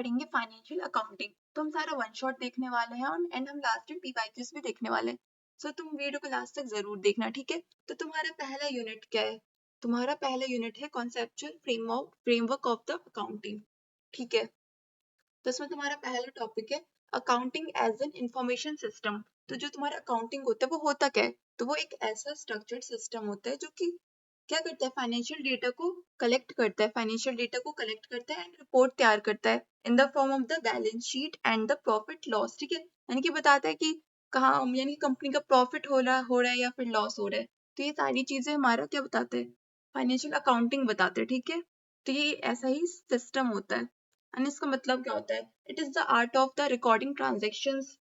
पढ़ेंगे financial accounting. तो हम सारा वन शॉट देखने वाले हैं एंड हम लास्ट में पीवाईक्यूज भी देखने वाले हैं। सो तुम वीडियो को लास्ट तक जरूर देखना, ठीक है। तो तुम्हारा पहला यूनिट क्या है? तुम्हारा पहला यूनिट है conceptual framework of the accounting, ठीक है। तो इसमें तुम्हारा पहला टॉपिक है accounting as an information system. तो जो तुम्हारा अकाउंटिंग होता है वो होता क्या है? तो वो एक ऐसा स्ट्रक्चर्ड सिस्टम होता है जो कि क्या करता है, फाइनेंशियल डेटा को कलेक्ट करता है, फाइनेंशियल डेटा को कलेक्ट करता है एंड रिपोर्ट तैयार करता है in the form of the balance sheet and the profit loss, ठीक है। यानी कि बताता है कि कहाँ, यानी कंपनी का प्रॉफिट हो रहा है या फिर लॉस हो रहा है। तो ये सारी चीजें हमारा क्या बताते हैं, फाइनेंशियल अकाउंटिंग बताते हैं, ठीक है। तो ये ऐसा ही सिस्टम होता है। एंड इसका मतलब क्या होता है? It is the art of the recording transactions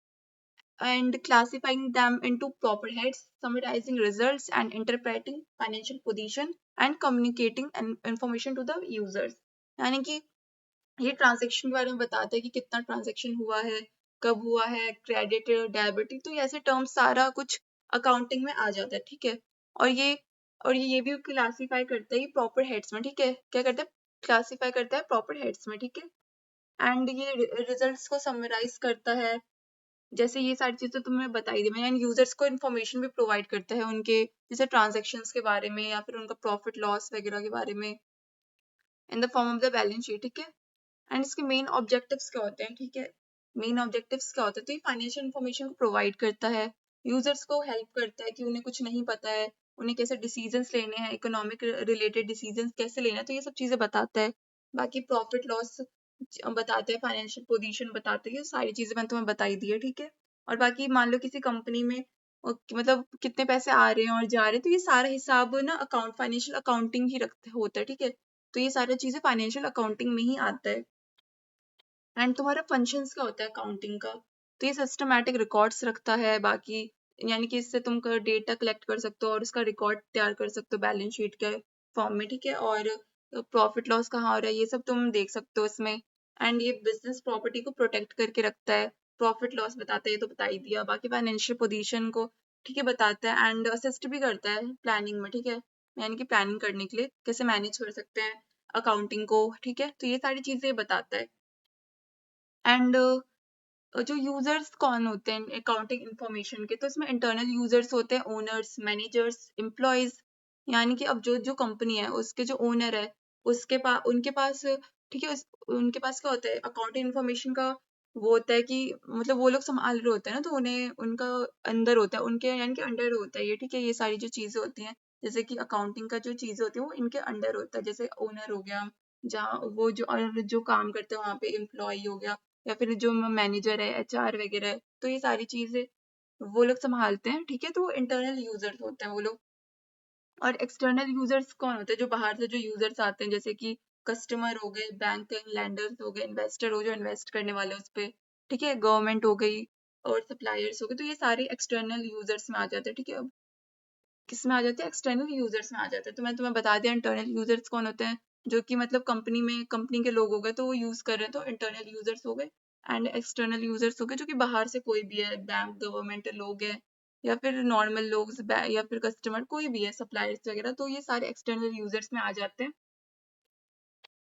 and classifying them into proper heads, summarizing results and interpreting financial position and communicating information to the users। यानी कि ये ट्रांजेक्शन के बारे में बताता है कि कितना ट्रांजेक्शन हुआ है, कब हुआ है, क्रेडिट डेबिट, तो ऐसे टर्म्स सारा कुछ अकाउंटिंग में आ जाता है, ठीक है। और ये भी क्लासीफाई करता है प्रॉपर हेड्स में, ठीक है। क्या करता है? क्लासीफाई करता है प्रॉपर हेड्स में, ठीक है। एंड ये रिजल्ट्स को समराइज करता है, जैसे ये सारी चीजें तुम्हें बताई दी मैंने। यूजर्स को इन्फॉर्मेशन भी प्रोवाइड करता है उनके जैसे ट्रांजेक्शन्स के बारे में या फिर उनका प्रॉफिट लॉस वगैरह के बारे में in the form of the balance sheet, ठीक है। एंड इसके मेन ऑब्जेक्टिव्स क्या होते हैं, ठीक है। मेन ऑब्जेक्टिव्स क्या होते हैं? तो ये फाइनेंशियल इन्फॉर्मेशन को प्रोवाइड करता है, यूजर्स को हेल्प करता है कि उन्हें कुछ नहीं पता है, उन्हें कैसे डिसीजंस लेने हैं, इकोनॉमिक रिलेटेड डिसीजंस कैसे लेना है, तो ये सब चीजें बताता है। बाकी प्रॉफिट लॉस बताते हैं, फाइनेंशियल पोजीशन बताते हैं, सारी चीजें मैंने तुम्हें बताई दी है, ठीक है। और बाकी मान लो किसी कंपनी में मतलब कितने पैसे आ रहे हैं और जा रहे हैं, तो ये सारा हिसाब ना फाइनेंशियल अकाउंटिंग ही रखते होता है, ठीक है। तो ये सारी चीजें फाइनेंशियल अकाउंटिंग में ही आता है। एंड तुम्हारा फंक्शंस क्या होता है अकाउंटिंग का? तो ये सिस्टमैटिक रिकॉर्ड्स रखता है, बाकी यानी कि इससे तुम डेटा कलेक्ट कर सकते हो और उसका रिकॉर्ड तैयार कर सकते हो बैलेंस शीट के फॉर्म में, ठीक है। और प्रॉफिट लॉस कहाँ हो रहा है ये सब तुम देख सकते हो इसमें। एंड ये बिजनेस प्रॉपर्टी को प्रोटेक्ट करके रखता है, प्रॉफिट लॉस बताता है, ये तो बता ही दिया। बाकी फाइनेंशियल पोजीशन को, ठीक है, बताता है एंड असिस्ट भी करता है प्लानिंग में, ठीक है। यानी कि प्लानिंग करने के लिए कैसे मैनेज कर सकते हैं अकाउंटिंग को, ठीक है। तो ये सारी चीजें बताता है। एंड जो यूजर्स कौन होते हैं अकाउंटिंग इंफॉर्मेशन के? तो इसमें इंटरनल यूजर्स होते हैं, ओनर्स, मैनेजर्स, एम्प्लॉयज। यानी कि अब जो कंपनी है उसके जो ओनर है उनके पास, ठीक है, उनके पास क्या होता है अकाउंटिंग इंफॉर्मेशन का, वो होता है कि मतलब वो लोग संभाल रहे होते हैं ना, तो उन्हें उनका अंदर होता है, उनके यानी कि अंडर होता है ये, ठीक है। ये सारी जो चीजें होती हैं जैसे कि अकाउंटिंग का जो चीजें होती है वो इनके अंडर होता है, जैसे ओनर हो गया, जहाँ वो जो काम करते हैं वहाँ पे एम्प्लॉय हो गया, या फिर जो मैनेजर है, एचआर वगैरह है, तो ये सारी चीजें वो लोग संभालते हैं, ठीक है। तो इंटरनल यूजर्स होते हैं वो लोग। और एक्सटर्नल यूजर्स कौन होते हैं? जो बाहर से जो यूजर्स आते हैं, जैसे कि कस्टमर हो गए, बैंक लैंडर्स हो गए, इन्वेस्टर हो जो इन्वेस्ट करने वाले उस पे, ठीक है, गवर्नमेंट हो गई और सप्लायर्स हो गए। तो ये सारे एक्सटर्नल यूजर्स में आ जाते हैं, ठीक है। अब किस में आ जाते हैं? एक्सटर्नल यूजर्स में आ जाते हैं। तो मैं तुम्हें बता दिया इंटरनल यूजर्स कौन होते हैं, जो कि मतलब कंपनी के लोग हो गए तो वो यूज कर रहे हैं, तो इंटरनल यूजर्स हो गए। एंड एक्सटर्नल यूजर्स हो गए जो कि बाहर से कोई भी है, बैंक, गवर्नमेंट लोग हैं या फिर नॉर्मल लोग या फिर कस्टमर कोई भी है, सप्लायर्स वगैरह, तो ये सारे एक्सटर्नल यूजर्स में आ जाते हैं।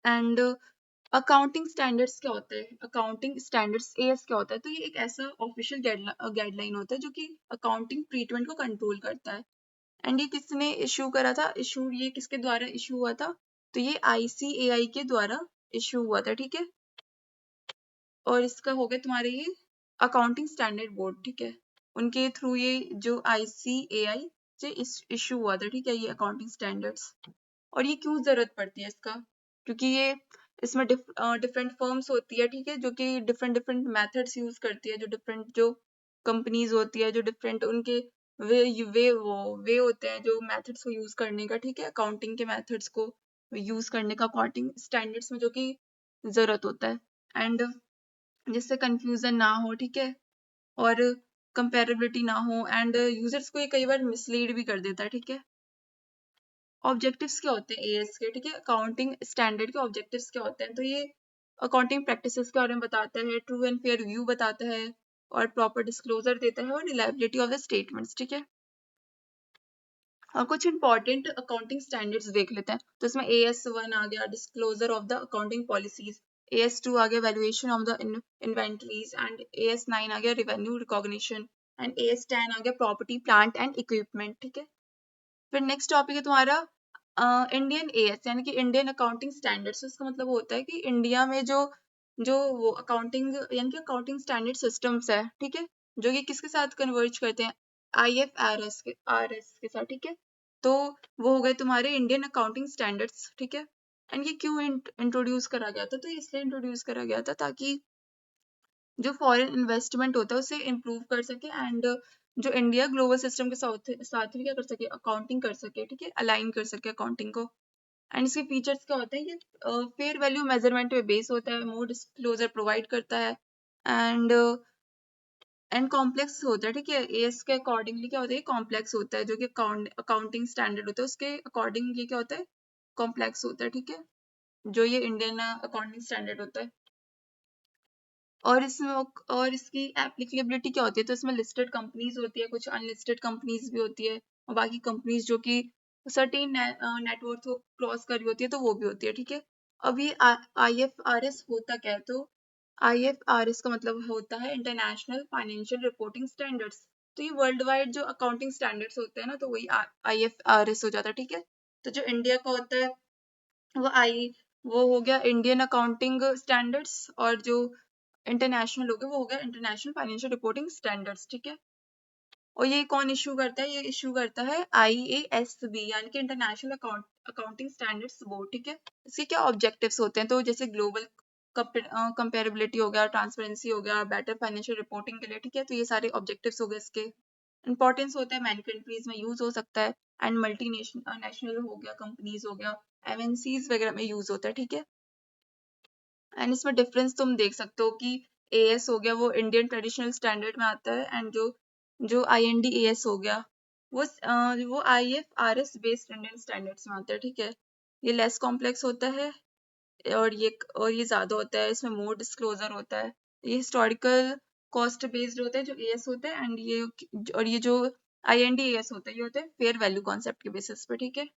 एंड अकाउंटिंग स्टैंडर्ड्स क्या होते हैं? अकाउंटिंग स्टैंडर्ड्स एएस क्या होता है? तो ये एक ऐसा ऑफिशियल गाइडलाइन होता है जो कि अकाउंटिंग ट्रीटमेंट को कंट्रोल करता है। एंड ये किसने इशू करा था? ये किसके द्वारा इशू हुआ था? तो ये ICAI के द्वारा इशू हुआ था, ठीक है। और इसका हो गया तुम्हारे ये अकाउंटिंग स्टैंडर्ड बोर्ड, ठीक है। उनके थ्रू ये जो ICAI से इशू हुआ था, ठीक है, ये अकाउंटिंग स्टैंडर्ड्स। और ये क्यों जरूरत पड़ती है इसका? क्योंकि ये इसमें डिफरेंट फर्म्स होती है, ठीक है, जो कि डिफरेंट डिफरेंट मेथड्स यूज करती है, जो कंपनीज होती है, जो डिफरेंट उनके वे होते हैं जो मेथड्स को यूज करने का, ठीक है, अकाउंटिंग के मेथड्स को यूज करने का अकाउंटिंग स्टैंडर्ड्स में जो कि जरूरत होता है। एंड जिससे कंफ्यूजन ना हो, ठीक है, और कंपेरेबिलिटी ना हो, एंड यूजर्स को ये कई बार मिसलीड भी कर देता है, ठीक है। ऑब्जेक्टिव्स क्या होते हैं एएस के? ठीक है, अकाउंटिंग स्टैंडर्ड के ऑब्जेक्टिव्स क्या होते हैं? तो ये अकाउंटिंग प्रैक्टिसेस के बारे में बताता है, ट्रू एंड फेयर व्यू बताता है, और प्रॉपर डिस्क्लोजर देता है, और रिलायबिलिटी ऑफ द स्टेटमेंट्स, ठीक है। और कुछ इंपॉर्टेंट अकाउंटिंग स्टैंडर्ड्स देख लेते हैं। तो इसमें AS1 आ गया, disclosure of the accounting policies. AS2 आ गया valuation of the inventories, and AS9 आ गया रेवेन्यू रिकॉग्निशन, एंड AS10 आ गया प्रॉपर्टी प्लांट एंड इक्विपमेंट, ठीक है। फिर नेक्स्ट टॉपिक है तुम्हारा इंडियन AS यानी कि इंडियन अकाउंटिंग स्टैंडर्ड्स। इसका मतलब होता है कि इंडिया में जो जो वो अकाउंटिंग यानी कि अकाउंटिंग स्टैंडर्ड सिस्टम्स है, ठीक है, जो कि किसके साथ कन्वर्ज करते हैं, IFRS के साथ, ठीक है। तो वो हो गए तुम्हारे इंडियन अकाउंटिंग स्टैंडर्ड्स, ठीक है। एंड ये क्यों इंट्रोड्यूस करा गया था, तो इसलिए इंट्रोड्यूस करा गया था ताकि जो फॉरेन इन्वेस्टमेंट होता है उसे इम्प्रूव कर सके, एंड जो इंडिया ग्लोबल सिस्टम के साथ साथ भी क्या कर सके, अकाउंटिंग कर सके, ठीक है, अलाइन कर सके अकाउंटिंग को। एंड इसके फीचर्स क्या होते हैं, ये फेयर वैल्यू मेजरमेंट पे बेस होता है, मोर डिस्क्लोजर प्रोवाइड करता है, एंड कॉम्प्लेक्स होता है, ठीक है। एएस के अकॉर्डिंगली क्या होता है, कॉम्प्लेक्स होता है, जो कि अकाउंटिंग स्टैंडर्ड होता है उसके अकॉर्डिंग ये क्या होता है, कॉम्प्लेक्स होता है, ठीक है, जो ये इंडियन अकाउंटिंग स्टैंडर्ड होता है। और इसमें और इसकी एप्लीकेबिलिटी क्या होती है, तो इसमें लिस्टेड कंपनीज होती है, कुछ अनलिस्टेड कंपनीज भी होती है, और बाकी कंपनीज जो कि सर्टेन नेटवर्थ क्रॉस कर रही होती है तो वो भी होती है, ठीक है। अब ये IFRS होता क्या है, तो IFRS का मतलब होता है इंटरनेशनल फाइनेंशियल रिपोर्टिंग स्टैंडर्ड्स। तो ये वर्ल्ड वाइड जो अकाउंटिंग स्टैंडर्ड्स होते हैं ना, तो वही IFRS हो जाता है, ठीक है। तो जो इंडिया का होता है वो वो हो गया इंडियन अकाउंटिंग स्टैंडर्ड्स, और जो इंटरनेशनल हो गया वो हो गया इंटरनेशनल फाइनेंशियल रिपोर्टिंग स्टैंडर्ड्स, ठीक है। और ये कौन इशू करता है, ये इशू करता है IASB यानी कि इंटरनेशनल अकाउंटिंग स्टैंडर्ड्स बोर्ड, ठीक है। इसके क्या ऑब्जेक्टिव्स होते हैं, तो जैसे ग्लोबल कंपेरेबिलिटी हो गया, ट्रांसपेरेंसी हो गया, बेटर फाइनेंशियल रिपोर्टिंग के लिए, ठीक है। तो ये सारे ऑब्जेक्टिव्स हो गए इसके। इंपॉर्टेंस होता है मैनी कंट्रीज में यूज हो सकता है, एंड मल्टी नेशनल हो गया, कंपनीज हो गया, MNCs वगैरह में यूज होता है, ठीक है। एंड इसमें डिफरेंस तुम देख सकते हो कि AS हो गया वो इंडियन ट्रेडिशनल स्टैंडर्ड में आता है, एंड जो जो IND-AS हो गया वो IFRS बेस्ड इंडियन स्टैंडर्ड्स में आता है, ठीक है। ये लेस कॉम्प्लेक्स होता है, और ये ज्यादा होता है, इसमें मोर डिस्क्लोजर होता है। ये हिस्टोरिकल कॉस्ट बेस्ड होता है जो AS होता है, एंड ये जो IND-AS होता है ये होता है फेयर वैल्यू कॉन्सेप्ट के बेसिस पे, ठीक है।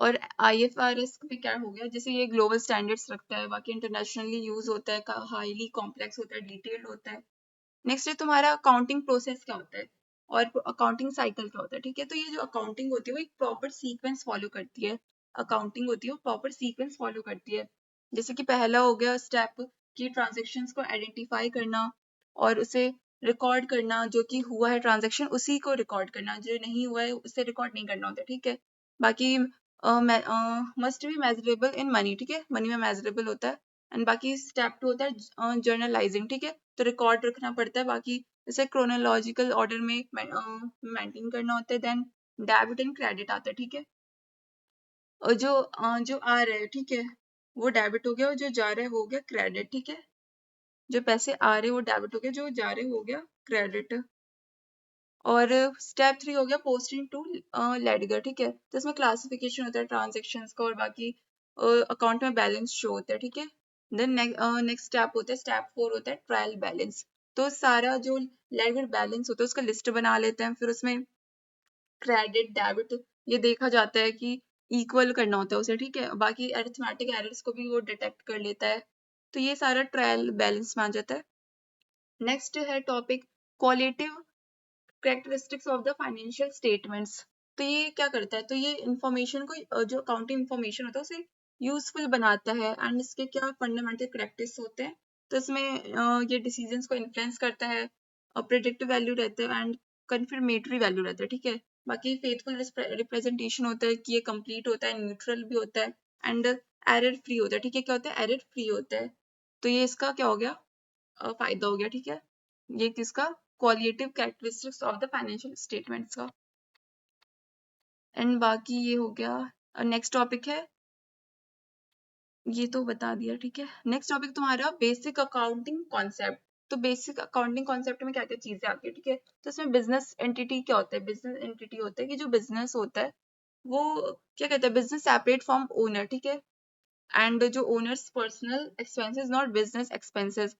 और IFRS में क्या हो गया, जैसे ये ग्लोबल स्टैंडर्ड्स रखता है, बाकी इंटरनेशनली यूज होता है, हाईली कॉम्प्लेक्स होता है, डिटेल्ड होता है। नेक्स्ट है तुम्हारा अकाउंटिंग प्रोसेस क्या होता है, और अकाउंटिंग साइकिल क्या होता है, ठीक है। तो ये जो अकाउंटिंग होती है वो एक प्रॉपर सीक्वेंस फॉलो करती है, अकाउंटिंग होती है वो प्रॉपर सीक्वेंस फॉलो करती है। जैसे कि पहला हो गया स्टेप कि ट्रांजेक्शन्स को आइडेंटिफाई करना और उसे रिकॉर्ड करना, जो कि हुआ है ट्रांजेक्शन उसी को रिकॉर्ड करना, जो नहीं हुआ है उसे रिकॉर्ड नहीं करना होता, ठीक है। बाकी must be measurable in money, ठीक है, मनी में मेजरेबल होता है। एंड बाकी स्टेप 2 होता है जर्नलाइजिंग, ठीक है, तो रिकॉर्ड रखना पड़ता है, बाकी जैसे क्रोनोलॉजिकल ऑर्डर में मेंटेन करना होता है। देन डेबिट एंड क्रेडिट आता है, ठीक है। और जो आ रहा है, ठीक है, वो डेबिट हो गया, और जो जा रहा है वो हो गया क्रेडिट, ठीक है। जो पैसे आ रहे हैं वो डेबिट हो गया, जो जा रहे हो गया क्रेडिट। और स्टेप 3 हो गया पोस्टिंग टू लेडगर, ठीक है। तो इसमें क्लासिफिकेशन होता है ट्रांजेक्शन्स का, और बाकी अकाउंट में बैलेंस शो होता है, ठीक है। देन नेक्स्ट स्टेप होता है स्टेप 4 होता है ट्रायल बैलेंस। तो सारा जो लेडगर बैलेंस होता है उसका लिस्ट बना लेते हैं, फिर उसमें क्रेडिट डेबिट ये देखा जाता है कि इक्वल करना होता है उसे, ठीक है। बाकी अरिथमेटिक एरर्स को भी वो डिटेक्ट कर लेता है। तो ये सारा ट्रायल बैलेंस में आ जाता है। नेक्स्ट है topic qualitative characteristics of the financial statements. तो ये क्या करता है, तो ये इंफॉर्मेशन को जो अकाउंटिंग इंफॉर्मेशन होता है उसे यूजफुल बनाता है, एंड इसके क्या फंडामेंटल कैरेक्टर्स होते हैं, तो इसमें ये डिसीजंस को इन्फ्लुएंस करता है, और प्रेडिक्टिव वैल्यू रहता है, एंड कंफर्मेटरी वैल्यू रहता है, ठीक है। बाकी फेथफुल रिप्रेजेंटेशन होता है कि ये कंप्लीट होता है, न्यूट्रल भी होता है, एंड एरर फ्री होता है, ठीक है। क्या होता है, एरर फ्री होता है। तो ये इसका क्या हो गया, फायदा हो गया, ठीक है। ये किसका, qualitative characteristics of the financial statements का। एंड बाकी ये हो गया। नेक्स्ट टॉपिक है, ये तो बता दिया, ठीक है। नेक्स्ट टॉपिक तुम्हारा बेसिक अकाउंटिंग कॉन्सेप्ट। तो बेसिक अकाउंटिंग कॉन्सेप्ट में क्या क्या चीजें आती है, ठीक है। तो इसमें बिजनेस एंटिटी क्या होता है, बिजनेस एंटिटी होता है कि जो बिजनेस होता है वो क्या कहते हैं, बिजनेस सेपरेट फ्रॉम ओनर, ठीक है। एंड जो owners personal expenses not business expenses,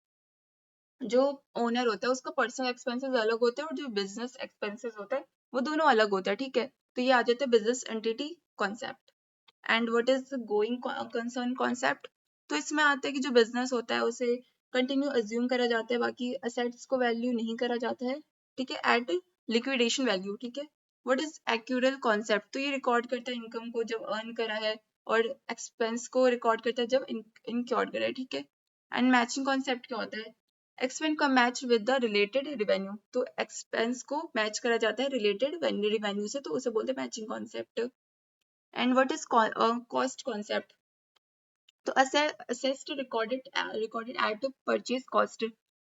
जो ओनर होता है उसका पर्सनल एक्सपेंसेस अलग होते हैं, और जो बिजनेस एक्सपेंसेस होता है वो दोनों अलग होता है, ठीक है। तो ये आ जाता है business entity concept. And what is going concern concept, तो इसमें आता है कि जो बिजनेस होता है उसे कंटिन्यू अज्यूम करा जाता है, बाकी असेट्स को वैल्यू नहीं करा जाता है, ठीक है, एट लिक्विडेशन वैल्यू, ठीक है। व्हाट इज एक्यूरल कॉन्सेप्ट, तो ये रिकॉर्ड करता है इनकम को जब अर्न करा है, और एक्सपेंस को रिकॉर्ड करता है जब इनक्योर्ड करा है, ठीक है। एंड मैचिंग कॉन्सेप्ट क्या होता है, एक्सपेंस का match with the related revenue, तो एक्सपेंस को मैच करा जाता है रिलेटेड रिवेन्यू से, तो उसे बोलते हैं matching concept. And what is cost concept, तो assessed recorded at purchase cost,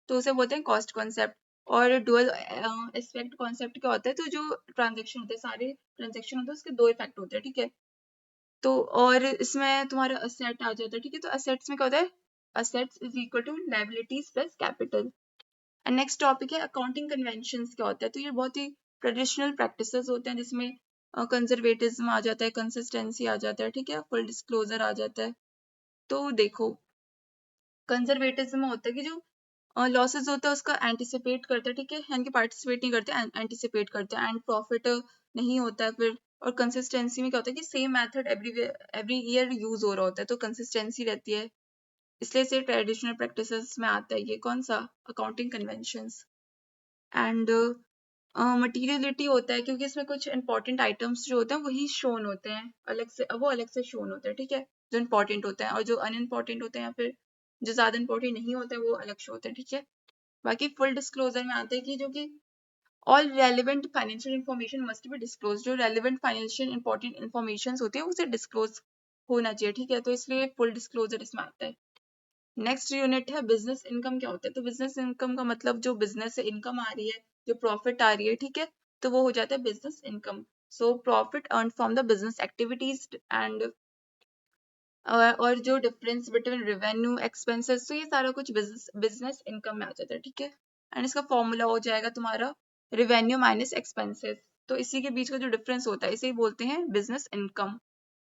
तो उसे बोलते हैं कॉस्ट कॉन्सेप्ट। और डुअल एस्पेक्ट कॉन्सेप्ट क्या होता है, तो जो ट्रांजेक्शन होते हैं, सारे ट्रांजेक्शन होते हैं उसके दो इफेक्ट होते हैं, ठीक है। तो और इसमें तुम्हारा असेट आ जाता है, ठीक है। तो असेट्स में क्या होता है, assets is equal to liabilities plus capital. And next topic है अकाउंटिंग कन्वेंशंस क्या होता है, तो ये बहुत ही ट्रेडिशनल प्रैक्टिसेस होते हैं जिसमें कंजर्वेटिज्म आ जाता है, कंसिस्टेंसी आ जाता है, ठीक है, फुल डिस्क्लोजर आ जाता है। तो देखो, कंजर्वेटिज्म होता है कि जो लॉसेस होता है उसका एंटिसिपेट करता है, ठीक है, यानी कि पार्टिसिपेट नहीं करते, एंटिसिपेट करते हैं, एंड प्रॉफिट नहीं होता है फिर। और कंसिस्टेंसी में क्या होता है कि same method every year use हो रहा होता है, तो कंसिस्टेंसी रहती है, इसलिए इसे ट्रेडिशनल प्रैक्टिसेस में आता है। ये कौन सा, अकाउंटिंग कन्वेंशंस। एंड मटीरियलिटी होता है क्योंकि इसमें कुछ इंपॉर्टेंट आइटम्स जो होते हैं वही शोन होते हैं, अलग से वो अलग से शोन होते हैं, ठीक है, जो इंपॉर्टेंट होते हैं, और जो अनइम्पॉर्टेंट होते हैं या फिर जो ज्यादा इंपॉर्टेंट नहीं होते हैं वो अलग शो होते हैं, ठीक है। बाकी फुल डिस्क्लोजर में आते हैं कि जो कि all relevant financial information must be disclose, जो रेलिवेंट फाइनेंशियल इंपॉर्टेंट इन्फॉर्मेशन होती है उसे डिस्क्लोज होना चाहिए, ठीक है, तो इसलिए फुल डिस्क्लोजर इसमें आता है। नेक्स्ट यूनिट है बिजनेस इनकम क्या होता है, तो बिजनेस इनकम का मतलब जो बिजनेस से इनकम आ रही है, जो प्रॉफिट आ रही है, ठीक है, तो वो हो जाता है business income. So profit earn from the business activities and और जो डिफरेंस बिटवीन रेवेन्यू एक्सपेंसेस, तो ये सारा कुछ बिजनेस इनकम में आ जाता है, ठीक है। एंड इसका फॉर्मूला हो जाएगा तुम्हारा रेवेन्यू माइनस एक्सपेंसेस, तो इसी के बीच का जो डिफरेंस होता है इसे ही बोलते हैं बिजनेस इनकम।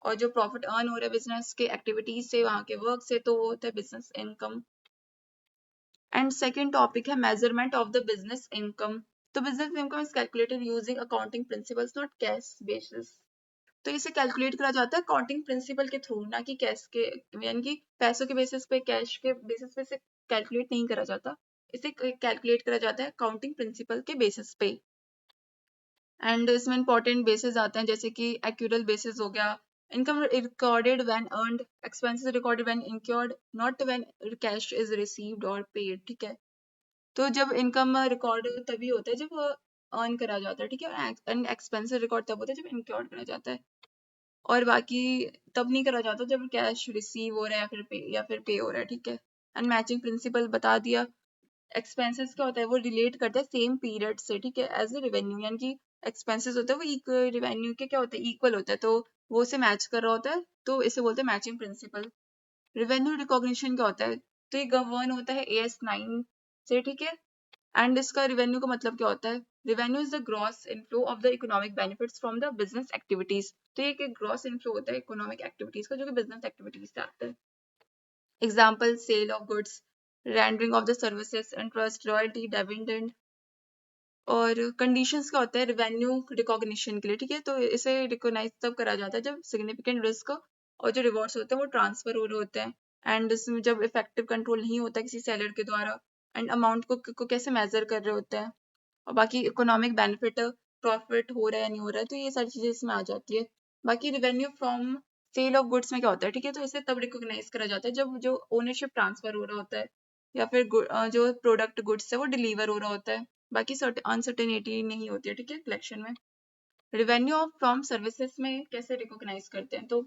और जो प्रॉफिट अर्न हो रहा है बिजनेस के एक्टिविटीज से, वहां के वर्क से, तो वो होता है business income. And second topic है measurement of the business income, तो business income is calculated using accounting principles not cash basis, तो इसे कैलकुलेट करा जाता है अकाउंटिंग प्रिंसिपल के थ्रू, ना कि कैश के, यानी कि पैसों के बेसिस पे, कैश के बेसिस पे इसे कैलकुलेट नहीं करा जाता, इसे कैलकुलेट करा जाता है अकाउंटिंग प्रिंसिपल के बेसिस पे। एंड इसमें इंपॉर्टेंट बेसिस आते हैं जैसे कि एक्यूरल बेसिस हो गया, income recorded when earned, expenses recorded when incurred, not when cash is received और पेड, ठीक है। तो जब इनकम रिकॉर्ड तभी होता है जब अर्न करा जाता है, ठीक है, एंड एक्सपेंसेस रिकॉर्ड तब होता है जब इनक्योर्ड करा जाता है, और बाकी तब नहीं करा जाता जब कैश रिसीव हो रहा है या फिर पे हो रहा है, ठीक है। एंड मैचिंग प्रिंसिपल बता दिया। एक्सपेंसेस क्या होता है, वो रिलेट करता है सेम पीरियड से, ठीक है, एज ए रेवेन्यू, यानी कि एक्सपेंसेस होता है वो रेवेन्यू के क्या होता है, इक्वल होता है, तो वो उसे मैच कर रहा होता है, तो इसे बोलते हैं मैचिंग प्रिंसिपल। रेवेन्यू रिकॉग्निशन क्या होता है, तो ये गवर्न होता है AS9 से, ठीक है। एंड इसका रेवेन्यू का मतलब क्या होता है, revenue is the gross inflow of the economic benefits from the business activities, तो ये ग्रॉस इनफ्लो होता है इकोनॉमिक एक्टिविटीज का जो कि बिजनेस एक्टिविटीज से आता है। Example sale of goods, rendering of the services, interest, royalty, dividend. और कंडीशंस क्या होता है रेवेन्यू रिकॉग्निशन के लिए, ठीक है, तो इसे रिकॉग्नाइज तब करा जाता है जब सिग्निफिकेंट रिस्क और जो रिवॉर्ड्स होते हैं वो ट्रांसफर हो रहे होते हैं, एंड इसमें जब इफेक्टिव कंट्रोल नहीं होता किसी सेलर के द्वारा, एंड अमाउंट को कैसे मेजर कर रहे होते हैं, और बाकी इकोनॉमिक बेनिफिट, प्रॉफिट हो रहा है नहीं हो रहा है, तो ये सारी चीजें इसमें आ जाती है। बाकी revenue from sale of goods में क्या होता है, ठीक है, तो इसे तब रिकॉग्नाइज करा जाता है जब जो ओनरशिप ट्रांसफर हो रहा होता है, या फिर जो प्रोडक्ट गुड्स है वो डिलीवर हो रहा होता है, बाकी अनसर्टेनिटी नहीं होती है, ठीक है, कलेक्शन में। रेवेन्यू फ्रॉम सर्विसेज में कैसे रिकॉग्नाइज करते हैं, तो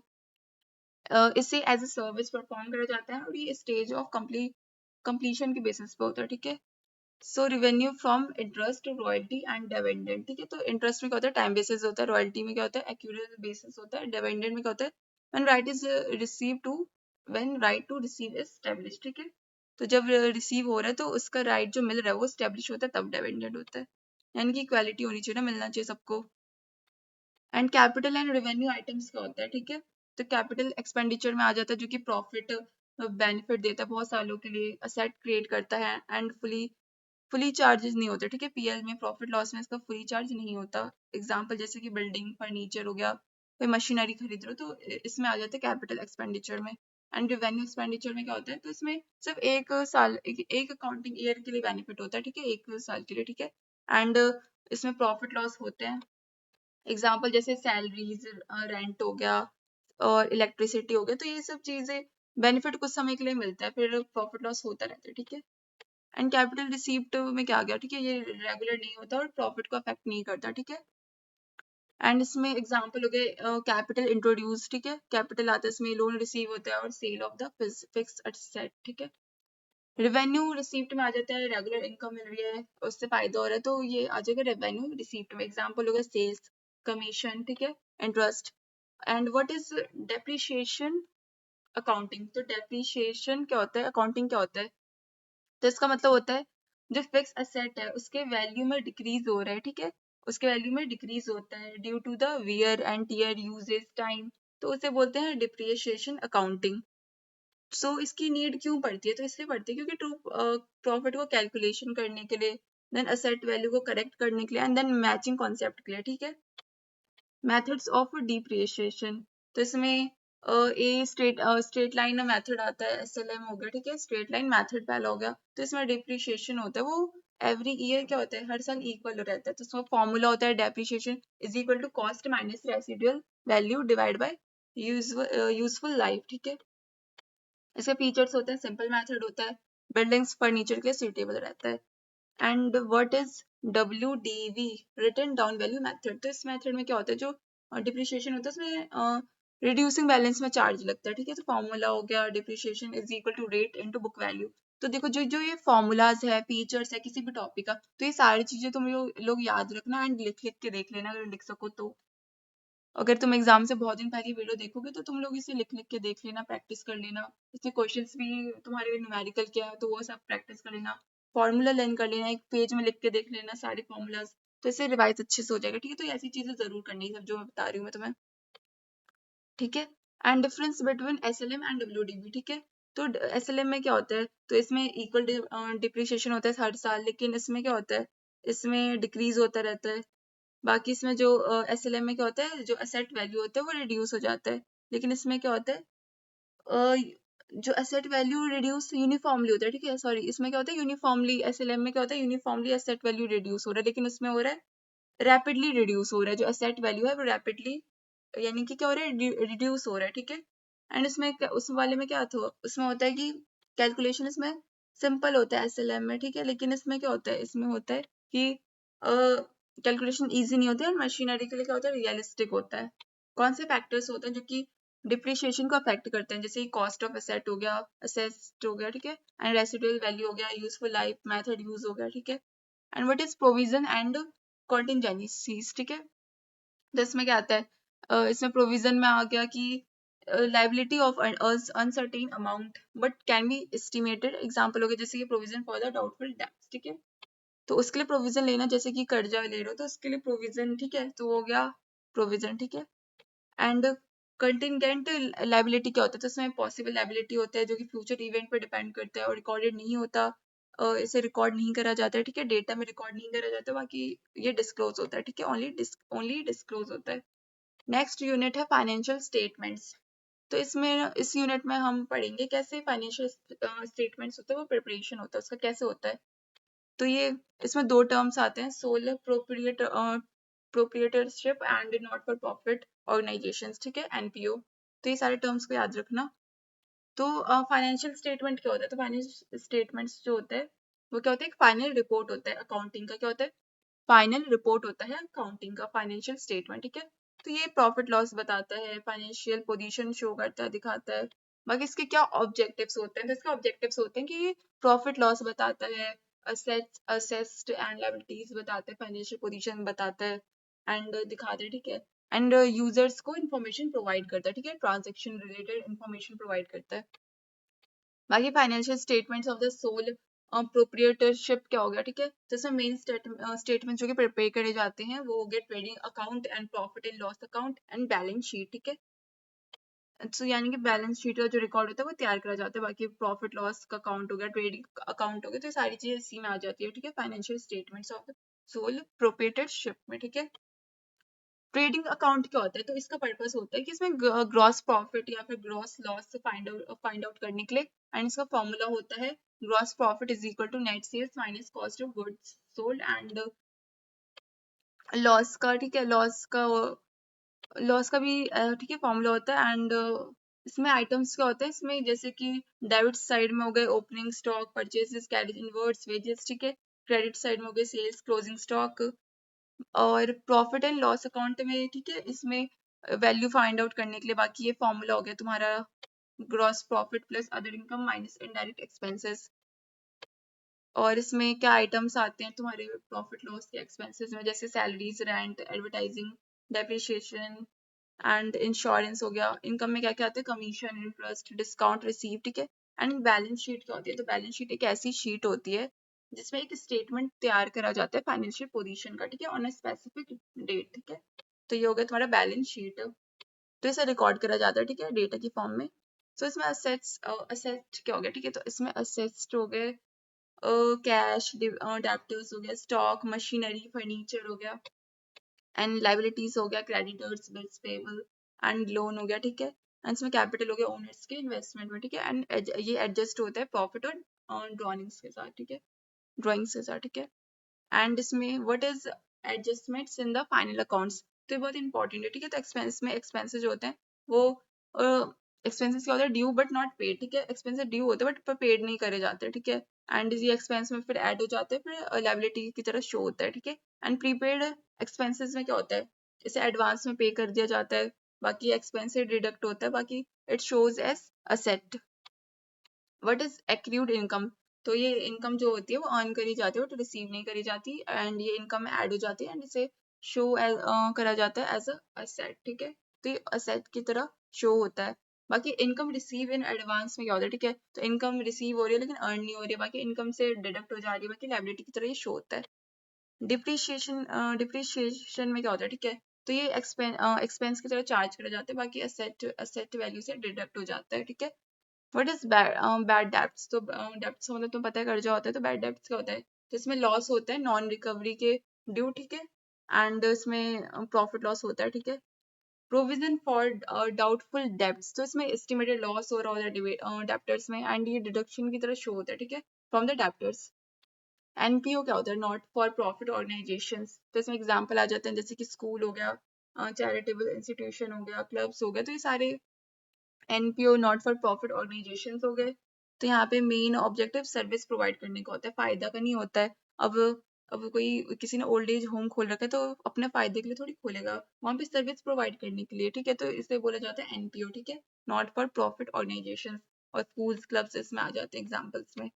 इसे एज ए सर्विस परफॉर्म करा जाता है, और ये स्टेज ऑफ कंप्लीशन के बेसिस पे होता है, ठीक है। So revenue from interest, royalty and dividend, ठीक है, तो इंटरेस्ट में क्या होता है, टाइम बेसिस होता है, रॉयल्टी में क्या होता है, एक्यूरेट बेसिस होता है, डिविडेंड में क्या होता है, when right is receive to when right to receive is establish, ठीक है, तो जब रिसीव हो रहा है तो उसका राइट जो मिल रहा है वो एस्टैब्लिश होता है, तब डिविडेंड होता है, यानी कि इक्वालिटी होनी चाहिए ना, मिलना चाहिए सबको। And capital and revenue items क्या होता है, ठीक है, तो कैपिटल एक्सपेंडिचर में आ जाता है जो कि प्रॉफिट बेनिफिट देता है बहुत सालों के लिए, असेट क्रिएट करता है, एंड फुली चार्जेस नहीं होते, ठीक है, पीएल में प्रॉफिट लॉस में इसका फुली चार्ज नहीं होता। एग्जांपल जैसे कि बिल्डिंग, फर्नीचर हो गया, कोई मशीनरी खरीद रहे हो तो इसमें आ जाता है कैपिटल एक्सपेंडिचर में। एंड रेवेन्यू एक्सपेंडिचर में क्या होता है, तो इसमें सिर्फ एक साल एक अकाउंटिंग ईयर के लिए बेनिफिट होता है, ठीक है, एक साल के लिए, ठीक है। एंड इसमें प्रॉफिट लॉस होते हैं, एग्जाम्पल जैसे सैलरीज, रेंट हो गया और इलेक्ट्रिसिटी हो गया, तो ये सब चीजें बेनिफिट कुछ समय के लिए मिलता है, फिर प्रॉफिट लॉस होता रहता है, ठीक है। एंड कैपिटल रिसीप्ट में क्या आ गया, ठीक है, ये रेगुलर नहीं होता और प्रॉफिट को अफेक्ट नहीं करता, ठीक है। एंड इसमें एग्जांपल हो गए कैपिटल इंट्रोड्यूस, ठीक है, कैपिटल आता है इसमें, लोन रिसीव होता है और sale of the fix asset, ठीक है। रेवेन्यू रिसीप्ट में आ जाता है, रेगुलर इनकम मिल रही है, उससे फायदा हो रहा है, तो ये आ जाएगा रेवेन्यू रिसीप्ट में। एग्जांपल हो गया सेल्स, कमीशन, ठीक है, interest. And what is depreciation accounting, तो डेप्रिसिएशन क्या होता है, अकाउंटिंग क्या होता है, तो इसका मतलब होता है जो फिक्स एसेट है उसके वैल्यू में डिक्रीज हो रहा है, ठीक है, उसके वैल्यू में डिक्रीज होता है due to the wear and tear usage time, तो उसे बोलते हैं डिप्रिसिएशन अकाउंटिंग। सो इसकी नीड क्यों पड़ती है, तो इसलिए पड़ती है क्योंकि ट्रू प्रॉफिट को कैलकुलेशन करने के लिए, देन असेट वैल्यू को करेक्ट करने के लिए, एंड देन मैचिंग कॉन्सेप्ट के लिए, ठीक है। मेथड्स ऑफ डिप्रिसिएशन, तो इसमें स्ट्रेट लाइन मेथड आता है, एसएलएम हो गया, ठीक है, स्ट्रेट लाइन मेथड पहला हो गया, तो इसमें डिप्रिसिएशन होता है वो एवरी ईयर क्या होता है, हर साल इक्वल रहता है, तो इसमें फॉर्मूला होता है depreciation is equal to cost minus residual value divide by useful life, ठीक है। इसके फीचर्स होते हैं, सिंपल मेथड होता है, बिल्डिंग्स फर्नीचर के लिए सुटेबल रहता है। And what is WDV, written down value method, तो इस मेथड में क्या होता है, जो डिप्रिसिएशन होता है उसमें रिड्यूसिंग बैलेंस में चार्ज लगता है, ठीक है, तो फॉर्मूला हो गया depreciation is equal to rate into book value. तो देखो जो जो ये फॉर्मूलाज है, फीचर्स है किसी भी टॉपिक का, तो ये सारी चीजें तुम लोग याद रखना एंड लिख लिख के देख लेना अगर लिख सको तो। अगर तुम एग्जाम से बहुत दिन पहले वीडियो देखोगे तो तुम लोग इसे लिख लिख के देख लेना, प्रैक्टिस कर लेना, इसमें क्वेश्चंस भी तुम्हारे न्यूमेरिकल क्या है तो वो सब प्रैक्टिस कर लेना, फॉर्मूला लर्न कर लेना, एक पेज में लिख के देख लेना सारे फॉर्मूलाज, तो इससे रिवाइज अच्छे से हो जाएगा, ठीक है। तो ऐसी चीजें जरूर करनी है सब जो मैं बता रही हूँ मैं तुम्हें, ठीक है। And difference between SLM and WDV, ठीक है, तो SLM में क्या होता है, तो इसमें इक्वल डिप्रिसिएशन होता है हर साल, लेकिन इसमें क्या होता है, इसमें डिक्रीज होता रहता है। बाकी इसमें जो SLM में क्या होता है, जो एसेट वैल्यू होता है वो रिड्यूस हो जाता है, लेकिन इसमें क्या होता है, जो एसेट वैल्यू रिड्यूस यूनिफॉर्मली होता है, ठीक है, सॉरी, इसमें क्या होता है यूनिफॉर्मली, SLM में क्या होता है यूनिफॉर्मली एसेट वैल्यू रिड्यूस हो रहा है, लेकिन उसमें हो रहा है रैपिडली रिड्यूस हो रहा है, जो एसेट वैल्यू है वो रैपिडली, यानी कि क्या हो रहा है रिड्यूस हो रहा है, ठीक है। एंड इसमें उस वाले में क्या था, उसमें होता है कि कैलकुलेशन इसमें सिंपल होता है SLM में, ठीक है, लेकिन इसमें क्या होता है, इसमें होता है कि कैलकुलेशन इजी नहीं होती है और मशीनरी के लिए क्या होता है रियलिस्टिक होता है। कौन से फैक्टर्स होते हैं जो कि डिप्रिशिएशन को अफेक्ट करते हैं, जैसे कॉस्ट ऑफ एसेट हो गया, असेस्ट हो गया, ठीक है, एंड रेसिडुअल वैल्यू हो गया, यूजफुल लाइफ, मेथड यूज हो गया, ठीक है। And what is provision and contingencies, ठीक है, तो इसमें क्या आता है, इसमें प्रोविजन में आ गया कि liability of uncertain amount but can be estimated, example हो गया जैसे कि provision for the doubtful debts, ठीक है, तो उसके लिए प्रोविजन लेना, जैसे कि कर्जा ले रहे हो तो उसके लिए प्रोविजन, ठीक है, तो वो हो गया प्रोविजन, ठीक है। एंड कंटिंजेंट लाइबिलिटी क्या होता है, तो इसमें पॉसिबल लाइबिलिटी होता है जो कि फ्यूचर इवेंट पे डिपेंड करता है और रिकॉर्डेड नहीं होता, इसे रिकॉर्ड नहीं करा जाता है, ठीक है, डेटा में रिकॉर्ड नहीं करा जाता, बाकी ये डिस्क्लोज होता है, ठीक है, ओनली डिस्क्लोज होता है। नेक्स्ट यूनिट है फाइनेंशियल स्टेटमेंट्स, तो इसमें इस यूनिट में हम पढ़ेंगे कैसे फाइनेंशियल स्टेटमेंट्स होते हैं, वो प्रिपरेशन होता है उसका कैसे होता है। तो ये इसमें दो टर्म्स आते हैं, sole proprietorship and not for profit organisations, ठीक है, NPO, तो ये सारे टर्म्स को याद रखना। तो फाइनेंशियल स्टेटमेंट क्या होता है, तो फाइनेंशियल स्टेटमेंट्स जो होते हैं वो क्या होता है, एक फाइनल रिपोर्ट होता है अकाउंटिंग का, क्या होता है फाइनल रिपोर्ट होता है अकाउंटिंग का, फाइनेंशियल स्टेटमेंट, ठीक है। तो ये प्रॉफिट लॉस बताता है, फाइनेंशियल पोजीशन शो करता है, दिखाता है। बाकी इसके क्या ऑब्जेक्टिव्स होते हैं, तो इसके ऑब्जेक्टिव्स होते हैं कि प्रॉफिट लॉस बताता है, असेट्स असेस्ड एंड लायबिलिटीज बताता है, फाइनेंशियल पोजीशन बताता है एंड दिखाता है, ठीक है, एंड यूजर्स को इन्फॉर्मेशन प्रोवाइड करता है, ठीक है, ट्रांजेक्शन रिलेटेड इन्फॉर्मेशन प्रोवाइड करता है। बाकी financial statements of the sole proprietorship क्या हो गया, ठीक है, तो इसमें मेन स्टेटमेंट जो कि प्रिपेयर करे जाते हैं वो हो गया trading account and profit and loss account and balance sheet, ठीक है, तो यानी कि बैलेंस शीट का जो रिकॉर्ड होता है वो तैयार करा जाता है, बाकी प्रॉफिट लॉस का अकाउंट हो गया, ट्रेडिंग अकाउंट हो गया, तो ये सारी चीजें इसी में आ जाती है, ठीक है, financial statements of the sole proprietorship में, ठीक है। ट्रेडिंग अकाउंट क्या होता है? तो इसका पर्पस होता है कि इसमें ग्रॉस प्रॉफिट या फिर ग्रॉस लॉस फाइंड आउट करने के लिए, एंड इसका फॉर्मूला होता है gross profit is equal to net sales minus cost of goods sold, and loss का, ठीक है, लॉस का भी ठीक है फॉर्मूला होता है। एंड इसमें आइटम्स क्या होते हैं, इसमें जैसे कि डेबिट साइड में हो गए opening stock, purchases, carriage inwards, wages, ठीक है। क्रेडिट साइड में हो गए सेल्स, क्लोजिंग स्टॉक। और प्रॉफिट एंड लॉस अकाउंट में, ठीक है, इसमें वैल्यू फाइंड आउट करने के लिए बाकी ये फॉर्मूला हो गया तुम्हारा gross profit plus other income minus indirect expenses. और इसमें क्या आइटम्स आते हैं तुम्हारे प्रॉफिट लॉस के एक्सपेंसेस में, जैसे salaries, rent, advertising, depreciation and insurance हो गया। इनकम में क्या क्या आता है, कमीशन, इंटरेस्ट, डिस्काउंट रिसीव, ठीक है। एंड बैलेंस शीट क्या होती है, तो बैलेंस शीट एक ऐसी शीट होती है जिसमें एक स्टेटमेंट तैयार करा जाता है फाइनेंशियल पोजीशन का, ठीक है, ऑन अ स्पेसिफिक डेट, ठीक है। तो ये हो गया तुम्हारा बैलेंस शीट। तो इसे रिकॉर्ड करा जाता है, ठीक है, डेटा की फॉर्म में। तो इसमें असेट क्या हो गया, ठीक है, तो इसमें असेट्स हो गए कैश, डेप्टर्स हो गया, स्टॉक, मशीनरी, फर्नीचर हो गया, एंड लाइबिलिटीज हो गया, creditors, bills payable, and loan हो गया, ठीक है। एंड इसमें कैपिटल हो गया ओनर्स के इन्वेस्टमेंट में, ठीक है। एंड ये एडजस्ट होता है प्रॉफिट और ड्रॉइंग्स के साथ, ठीक है, ड्रॉइंग्स के साथ, ठीक है। एंड इसमें what is adjustments in the final accounts, तो ये बहुत इंपॉर्टेंट है, ठीक है। तो एक्सपेंस में एक्सपेंसेस जो होते हैं वो एक्सपेंसेस क्या होता है, ड्यू बट नॉट पेड, ठीक है। एक्सपेंसेस ड्यू होते हैं बट पेड नहीं करे जाते, ठीक है। एंड ये एक्सपेंस में फिर ऐड हो जाते हैं, फिर लायबिलिटी की तरह शो होता है, ठीक है। एंड प्रीपेड एक्सपेंसेस में क्या होता है, इसे एडवांस में पे कर दिया जाता है, बाकी एक्सपेंस से डिडक्ट होता है, बाकी it shows as asset. What is accrued income, तो ये इनकम जो होती है वो अर्न करी जाती है बट रिसीव नहीं करी जाती, एंड ये इनकम में ऐड हो जाती है, एंड इसे शो करा जाता है एज अ असेट, ठीक है। तो ये असेट की तरह शो होता है। बाकी इनकम रिसीव इन एडवांस में क्या होता है, ठीक है, तो इनकम रिसीव हो रही है लेकिन अर्न नहीं हो रही है, बाकी इनकम से डिडक्ट हो जा रही है, बाकी लायबिलिटी की तरह ये शो होता है। डिप्रिशिएशन में क्या होता है, ठीक है, तो ये एक्सपेंस की तरह चार्ज करा जाता है, बाकी असेट वैल्यू से डिडक्ट हो जाता है, ठीक है। व्हाट इज बैड डेब्ट्स, तो डेब्ट्स मतलब तुम्हें पता है कर्जा होता है, तो बैड डेब्ट्स क्या होता है, तो इसमें लॉस होता है नॉन रिकवरी के ड्यू, ठीक है। एंड इसमें प्रॉफिट लॉस होता है, ठीक है। प्रोविजन फॉर डाउटफुल डेब्ट्स, तो इसमें एस्टिमेटेड लॉस हो रहा होता है डेब्टर्स में, एंड ये डिडक्शन की तरह शो होता है, ठीक है, फ्रॉम द डेब्टर्स। एनपीओ क्या होता है, नॉट फॉर प्रॉफिट ऑर्गेनाइजेशंस, तो इसमें एग्जांपल आ जाते हैं जैसे कि स्कूल हो गया, चैरिटेबल इंस्टीट्यूशन हो गया, क्लब्स हो गया, तो ये सारे NPO not for profit organisations हो गए। तो यहाँ पे मेन ऑब्जेक्टिव सर्विस प्रोवाइड करने का होता है, फायदा का नहीं होता है। अब कोई किसी ने ओल्ड एज होम खोल रखा है तो अपने फायदे के लिए थोड़ी खोलेगा, वहां पे सर्विस प्रोवाइड करने के लिए, ठीक है। तो इसे बोला जाता है एनपीओ, ठीक है, नॉट फॉर प्रॉफिट ऑर्गेनाइजेशन। और स्कूल्स, क्लब्स इसमें आ जाते हैं एग्जाम्पल्स में।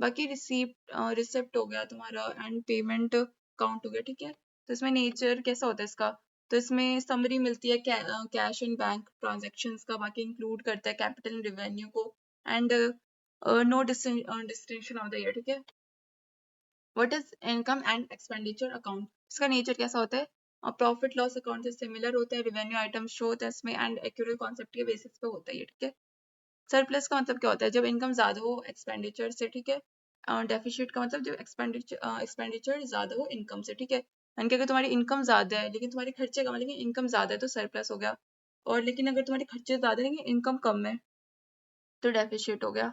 बाकी रिसिप्ट हो गया तुम्हारा, एंड पेमेंट अकाउंट हो गया, ठीक है। तो इसमें नेचर कैसा होता है इसका, तो इसमें समरी मिलती है कैश एंड बैंक ट्रांजेक्शन्स का, बाकी इंक्लूड करता है कैपिटल एंड रेवेन्यू को, and no distinction of the year, ठीक है। What is income and expenditure account, इसका नेचर कैसा होता है, प्रॉफिट लॉस अकाउंट से सिमिलर होता है, रेवेन्यू आइटम शो होता है इसमें, एंड एक्यूरेट कॉन्सेप्ट के बेसिस पे होता है ये, ठीक है। सरप्लस का मतलब क्या होता है, जब इनकम ज्यादा हो एक्सपेंडिचर से, ठीक है। डेफिशिट का मतलब जब एक्सपेंडिचर ज्यादा हो इनकम से, ठीक है। यानी कि अगर तुम्हारी इनकम ज्यादा है लेकिन तुम्हारे खर्चे कम है, लेकिन इनकम ज्यादा है तो सरप्लस हो गया। और लेकिन अगर तुम्हारे खर्चे ज्यादा है लेकिन इनकम कम है तो डेफिशिट हो गया।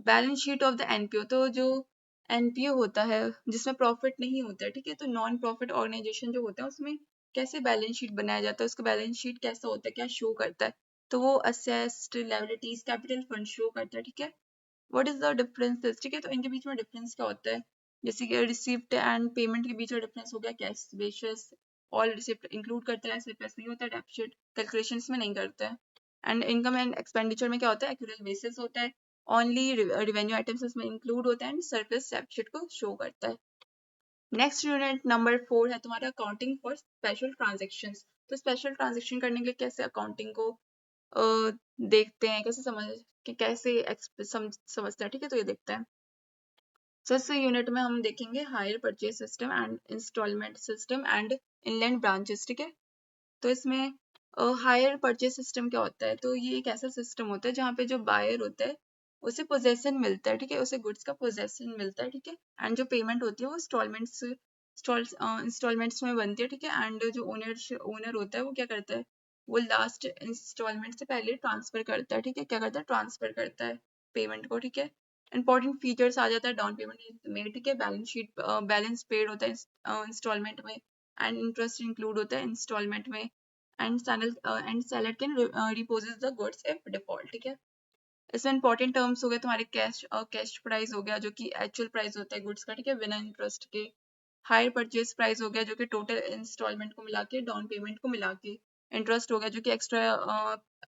Balance sheet of the NPO, तो जो एनपीओ होता है जिसमें प्रॉफिट नहीं होता है, ठीक है, तो नॉन प्रॉफिट ऑर्गेनाइजेशन जो होता है उसमें कैसे बैलेंस शीट बनाया जाता है, उसका बैलेंस शीट कैसा होता है, क्या शो करता है, तो वो assessed, liabilities, capital fund show करता है, ठीक है। व्हाट इज द डिफरेंसेस, ठीक है, तो इनके बीच में डिफरेंस क्या होता है, जैसे कि रिसिप्ट एंड पेमेंट के बीच में डिफरेंस हो गया cash basis, all receipt include करता है, सिर्फ नहीं होता है, डेबिट कैलकुलेशन में नहीं करता है। एंड इनकम एंड एक्सपेंडिचर में क्या होता है, एक्यूरेट बेसिस होता है, ओनली रेवेन्यू आइटम्स इसमें इंक्लूड होता है, एंड सरप्लस डेबिट को शो करता है। नेक्स्ट यूनिट नंबर 4 है तुम्हारा अकाउंटिंग फॉर स्पेशल ट्रांजेक्शन्स, तो स्पेशल ट्रांजेक्शन करने के लिए कैसे अकाउंटिंग को देखते हैं, कैसे समझते हैं, ठीक है, तो ये देखते हैं। सो इस यूनिट में हम देखेंगे hire purchase system and instalment system and inland branches, ठीक है। तो इसमें हायर परचेज सिस्टम क्या होता है, तो ये एक ऐसा सिस्टम होता है जहाँ पे जो बायर होता है उसे पोजेसन मिलता है, ठीक है, उसे गुड्स का पोजेसन मिलता है, ठीक है। एंड जो पेमेंट होती है वो इंस्टॉलमेंट्स इंस्टॉलमेंट्स में बनती है, ठीक है। एंड जो ओनर होता है वो क्या करता है, वो लास्ट इंस्टॉलमेंट से पहले ट्रांसफर करता है, ठीक है। क्या करता है, ट्रांसफर करता है पेमेंट को, ठीक है। इंपॉर्टेंट फीचर्स आ जाता है डाउन पेमेंट में, ठीक है। बैलेंस पेड होता है इंस्टॉलमेंट में, एंड इंटरेस्ट इंक्लूड होता है इंस्टॉलमेंट में, and seller can repossess the goods if default, ठीक है। इसमें इंपॉर्टेंट टर्म्स हो गए तुम्हारे कैश प्राइस हो गया जो कि एक्चुअल प्राइस होता है गुड्स का, ठीक है, बिना इंटरेस्ट के। हायर परचेज प्राइस हो गया जो कि टोटल इंस्टॉलमेंट को मिला के, डाउन पेमेंट को मिला के। इंटरेस्ट हो गया जो कि एक्स्ट्रा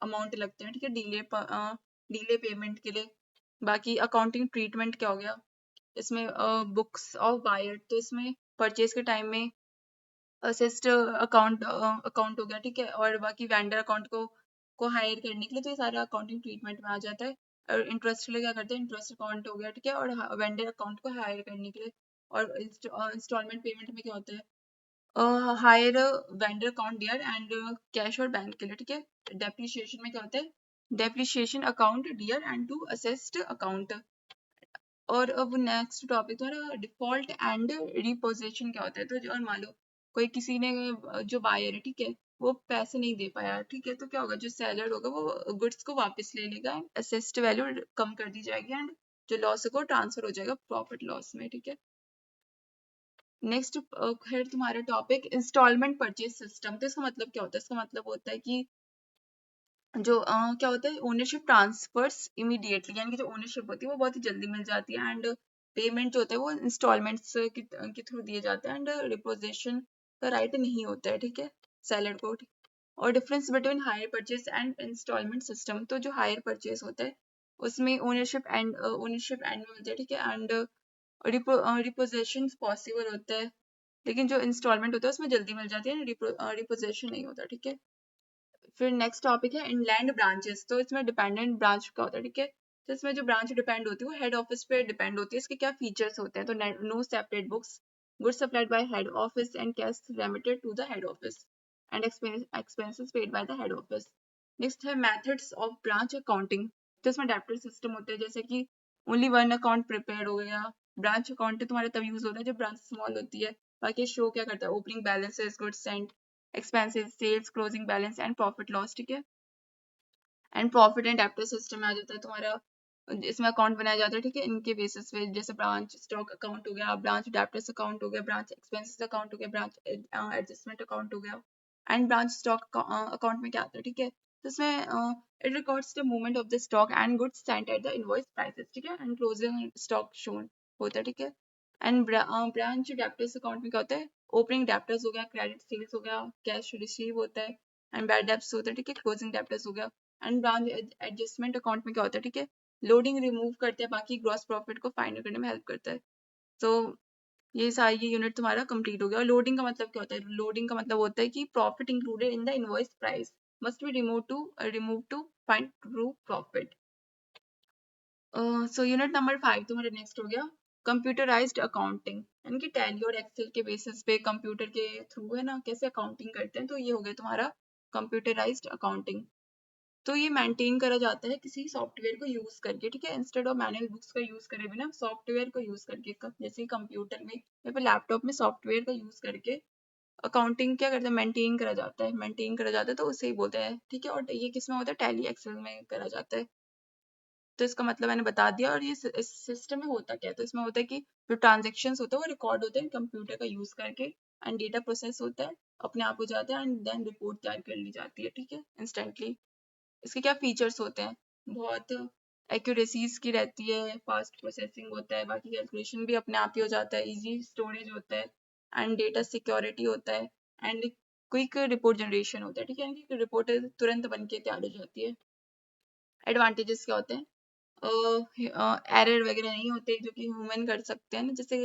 अमाउंट लगते हैं, ठीक है, डीले पेमेंट के लिए। बाकी अकाउंटिंग ट्रीटमेंट क्या हो गया, इसमें बुक्स ऑफ बायर, तो इसमें परचेज के टाइम में असिस्ट अकाउंट हो गया, ठीक है। और बाकी वेंडर अकाउंट को हायर करने के लिए, तो ये सारा अकाउंटिंग ट्रीटमेंट में आ जाता है। और इंटरेस्ट के लिए क्या करते हैं, इंटरेस्ट अकाउंट हो गया, ठीक है, और वेंडर अकाउंट को हायर करने के लिए। और इंस्टॉलमेंट पेमेंट में क्या होता है, hire vendor account dear and cash और बैंक के लिए, ठीक है। डेप्रिसिएशन में क्या होता है, depreciation account dear and to assessed account. और अब नेक्स्ट टॉपिक तुम्हारा डिफॉल्ट एंड रिपोजिशन क्या होता है। तो और मान लो कोई किसी ने जो बायर है, ठीक है, वो पैसे नहीं दे पाया, ठीक है, तो क्या होगा, जो सेलर होगा वो गुड्स को वापस ले लेगा, असेस्ड वैल्यू कम कर दी जाएगी, एंड जो लॉस है वो ट्रांसफर हो जाएगा प्रॉफिट लॉस में, ठीक है। नेक्स्ट है तुम्हारा टॉपिक इंस्टॉलमेंट परचेज सिस्टम। तो इसका मतलब क्या होता है, इसका मतलब होता है कि जो क्या होता है, ओनरशिप ट्रांसफर्स इमीडिएटली, यानी कि जो ओनरशिप होती है वो बहुत ही जल्दी मिल जाती है, एंड पेमेंट जो होता है वो इंस्टॉलमेंट्स के थ्रू दिए जाते हैं, एंड रिपोजिशन का राइट नहीं होता है, ठीक है, सेलर को। और difference between hire purchase and instalment system, तो जो हायर परचेज होता है उसमें ओनरशिप एंड में मिलता है, ठीक है, एंड रिपोजिशन पॉसिबल होता है, लेकिन जो इंस्टॉलमेंट होता है उसमें जल्दी मिल जाती है, रिपोजिशन नहीं होता, ठीक है। फिर नेक्स्ट टॉपिक है इनलैंड ब्रांचेस। तो इसमें डिपेंडेंट ब्रांच का होता है, ठीक है। तो इसमें जो ब्रांच डिपेंड होती है वो हेड ऑफिस पे डिपेंड होती है। इसके क्या फीचर्स होते हैं, तो no separate books, goods supplied by head office and cash remitted to the head office, and expenses paid by the head office. Next है मेथड्स ऑफ ब्रांच अकाउंटिंग। तो इसमें डेप्टर सिस्टम होते हैं, जैसे कि ओनली वन अकाउंट प्रिपेयर हो गया। Branch account तुम्हारा तब यूज होता है जब ब्रांच स्मॉल होती है। बाकी शो क्या करता है, opening balances, goods and expenses, sales, closing balance and profit loss, ठीक है। And profit and debtor system में आ जाता है तुम्हारा, इसमें अकाउंट बनाया जाता है, ठीक है, इनके बेसिस पे, जैसे ब्रांच स्टॉक अकाउंट हो गया, ब्रांच डेप्टर्स अकाउंट हो गया, ब्रांच एक्सपेंसेस अकाउंट हो गया, ब्रांच एडजस्टमेंट अकाउंट हो गया। एंड ब्रांच स्टॉक अकाउंट में क्या आता है, ठीक है, तो इसमें it records the movement of the stock and goods Saint at the invoice prices, ठीक है, एंड क्लोजिंग स्टॉक शोन होता है, ठीक है। एंड ब्रांच डेप्टर्स अकाउंट में क्या होता है, ओपनिंग डेप्टर्स हो गया, क्रेडिट सेल्स हो गया, कैश रिसीव होता है, एंड बैड डेब्ट्स होता है, ठीक है, क्लोजिंग डेप्टर्स हो गया। एंड ब्रांच एडजस्टमेंट अकाउंट में क्या होता है, ठीक है, लोडिंग रिमूव करते हैं, बाकी ग्रॉस प्रॉफिट को फाइंड करने में हेल्प करता है। तो ये सारी ये यूनिट तुम्हारा कंप्लीट हो गया। और लोडिंग का मतलब क्या होता है, लोडिंग का मतलब होता है कि profit included in the invoice price must be remove to find true profit. So unit number 5 तुम्हारा नेक्स्ट हो गया कंप्यूटराइज्ड अकाउंटिंग, यानी कि टैली और एक्सेल के बेसिस पे कंप्यूटर के थ्रू है ना कैसे अकाउंटिंग करते हैं। तो ये हो गया तुम्हारा कंप्यूटराइज्ड अकाउंटिंग। तो ये मेंटेन करा जाता है किसी सॉफ्टवेयर को यूज करके, ठीक है, इंस्टेड ऑफ मैनुअल बुक्स का यूज करे बिना सॉफ्टवेयर को यूज करके, जैसे कंप्यूटर में या फिर लैपटॉप में सॉफ्टवेयर का यूज करके अकाउंटिंग क्या करते हैं, मेंटेन करा जाता है, तो उसे ही बोलते हैं, ठीक है। और ये किस में होता है, टैली एक्सेल में करा जाता है। तो इसका मतलब मैंने बता दिया। और ये इस सिस्टम में होता क्या है, तो इसमें होता है कि जो ट्रांजेक्शन्स होते हैं वो रिकॉर्ड होते हैं कंप्यूटर का यूज करके, एंड डेटा प्रोसेस होता है, अपने आप हो जाता है, एंड देन रिपोर्ट तैयार कर ली जाती है, ठीक है, इंस्टेंटली। इसके क्या फीचर्स होते हैं, बहुत एक्यूरेसीज की रहती है, फास्ट प्रोसेसिंग होता है, बाकी कैलकुलेशन भी अपने आप ही हो जाता है, इजी स्टोरेज होता है, एंड डेटा सिक्योरिटी होता है, एंड क्विक रिपोर्ट जनरेशन होता है, ठीक है, कि रिपोर्ट तुरंत बन के तैयार हो जाती है। एडवांटेजेस क्या होते हैं, एरर वगैरह नहीं होते जो कि ह्यूमन कर सकते हैं ना, जैसे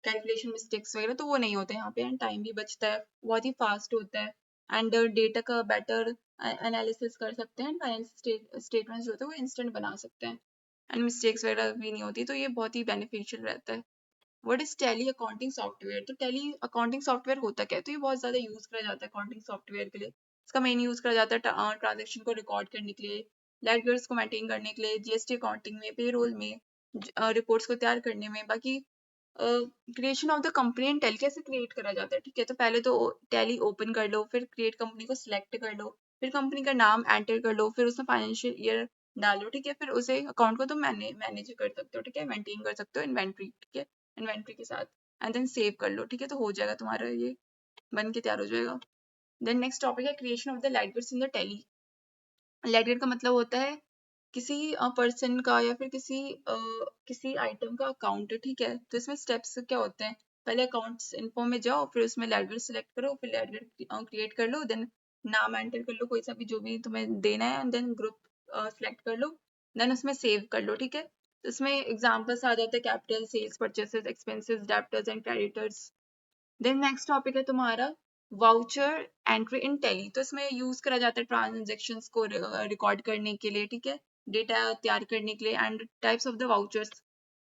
कैलकुलेशन मिस्टेक्स वगैरह, तो वो नहीं होते यहाँ पे, एंड टाइम भी बचता है, बहुत ही फास्ट होता है, एंड डेटा का बेटर एनालिसिस कर सकते हैं, फाइनेंस स्टेटमेंट्स जो होते हैं वो इंस्टेंट बना सकते हैं, एंड मिस्टेक्स वगैरह भी नहीं होती, तो ये बहुत ही बेनिफिशियल रहता है। What is tally accounting software. तो टैली अकाउंटिंग सॉफ्टवेयर होता क्या है, तो ये बहुत ज्यादा यूज करा जाता है अकाउंटिंग सॉफ्टवेयर के लिए। इसका मेन यूज करा जाता है ट्रांजेक्शन को रिकॉर्ड करने के लिए, लेडगर्स को मेंटेन करने के लिए, जीएसटी अकाउंटिंग में, पेरोल में, रिपोर्ट्स को तैयार करने में, बाकी creation of the company in tally कैसे क्रिएट करा जाता है, ठीक है। तो पहले तो टैली ओपन कर लो, फिर क्रिएट कंपनी को सिलेक्ट कर लो, फिर कंपनी का नाम एंटर कर लो, फिर उसमें फाइनेंशियल ईयर डालो, ठीक है। फिर उसे अकाउंट को तुम मैनेज कर सकते हो, ठीक है, मेंटेन कर सकते हो इन्वेंट्री, ठीक है, इन्वेंट्री के साथ, एंड देन सेव कर लो, ठीक है। तो हो जाएगा तुम्हारा, ये बन के तैयार हो जाएगा। देन नेक्स्ट टॉपिक है creation of the ledgers in the Tally. Ledger का मतलब होता है किसी पर्सन का या फिर किसी आइटम का अकाउंट, ठीक है। तो इसमें स्टेप्स क्या होते हैं, पहले अकाउंट्स इन्फो में जाओ, फिर उसमें लेडगेट सेलेक्ट करो, फिर लेडगेट क्रिएट कर लो, देन नाम एंटर कर लो कोई सा भी जो भी तुम्हें देना है, एंड देन ग्रुप सेलेक्ट कर लो, देन उसमें सेव कर लो, ठीक है। तो इसमें एग्जाम्पल्स आ जाते हैं capital, sales, purchases, expenses, debtors and creditors. Then next topic है तुम्हारा वाउचर एंट्री इन टैली। तो इसमें यूज करा जाता है ट्रांजेक्शन्स को रिकॉर्ड करने के लिए, ठीक है, डेटा तैयार करने के लिए। And types of the vouchers,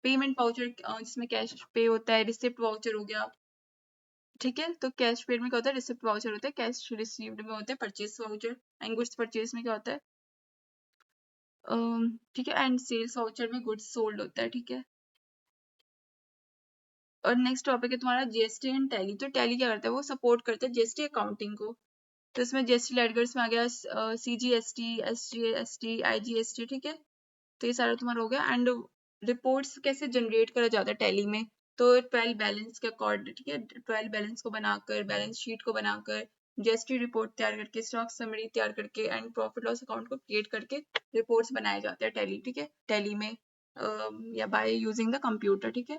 payment voucher जिसमें कैश पे होता है, रिसिप्ट वाउचर हो गया, ठीक है। तो कैश पेड में क्या होता है, रिसिप्ट वाउचर होता है, कैश रिसीव्ड में होता है purchase voucher, and goods purchase में क्या होता है, ठीक है, एंड सेल्स वाउचर में गुड्स सोल्ड होता है, ठीक है। और नेक्स्ट टॉपिक है तुम्हारा जीएसटी एंड टैली। तो टैली क्या करता है, वो सपोर्ट करता है जीएसटी अकाउंटिंग को। तो इसमें जीएसटी लेडगेट्स में आ गया सीजीएसटी, एसजीएसटी, आईजीएसटी, ठीक है। तो ये सारा तुम्हारा हो गया। एंड रिपोर्ट्स कैसे जनरेट करा जाता है टैली में, तो 12 बैलेंस के अकॉर्ड, ठीक है, 12 बैलेंस को बनाकर, बैलेंस शीट को बनाकर, जीएसटी रिपोर्ट तैयार करके, स्टॉक समरी तैयार करके, एंड प्रॉफिट लॉस अकाउंट को क्रिएट करके रिपोर्ट्स बनाए जाते हैं टैली, ठीक है, टैली में या बाय यूजिंग द कंप्यूटर, ठीक है।